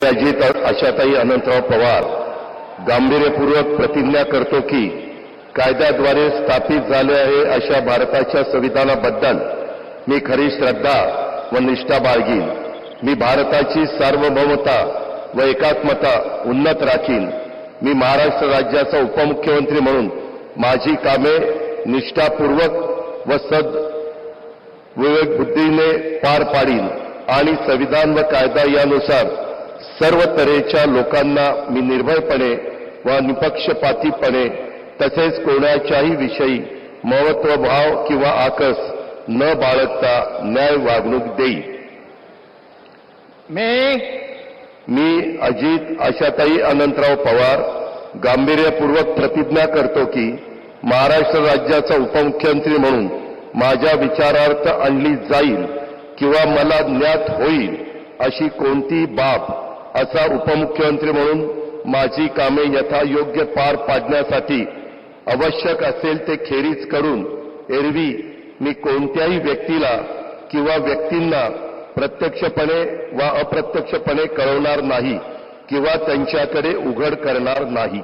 अजित आशाताई अनंतराव पवार गांभीर्यपूर्वक प्रतिज्ञा करतो की कायद्याद्वारे स्थापित झाले आहे अशा भारताच्या संविधानाबद्दल मी खरी श्रद्धा व निष्ठा बाळगीन। मी भारताची सार्वभौमता व एकात्मता उन्नत राखीन। मी महाराष्ट्र राज्याचा उपमुख्यमंत्री म्हणून माझी कामे निष्ठापूर्वक व विवेक बुद्धीने पार पाडीन आणि संविधान व कायदा यानुसार सर्व तऱ्हेच्या लोकांना मी निर्भयपणे व निपक्षपातीपणे तसेच कोणाच्याही विषयी महत्त्वभाव किंवा आकस न बाळगता न्याय वागणूक देईन। मी अजित आशाताई अनंतराव पवार गांभीर्यपूर्वक प्रतिज्ञा करतो की महाराष्ट्र राज्याचा उपमुख्यमंत्री म्हणून माझ्या विचारार्थ आणली जाईल किंवा मला ज्ञात होईल अशी कोणती बाब असा उपमुख्यमंत्री म्हणून माझी कामे यथायोग्य पार पाडण्यासाठी आवश्यक असेल ते खेरीज करून एरवी मी कोणत्याही व्यक्तीला किंवा व्यक्तींना प्रत्यक्षपणे वा अप्रत्यक्षपणे कळवणार नाही किंवा त्यांच्याकडे उघड करणार नाही।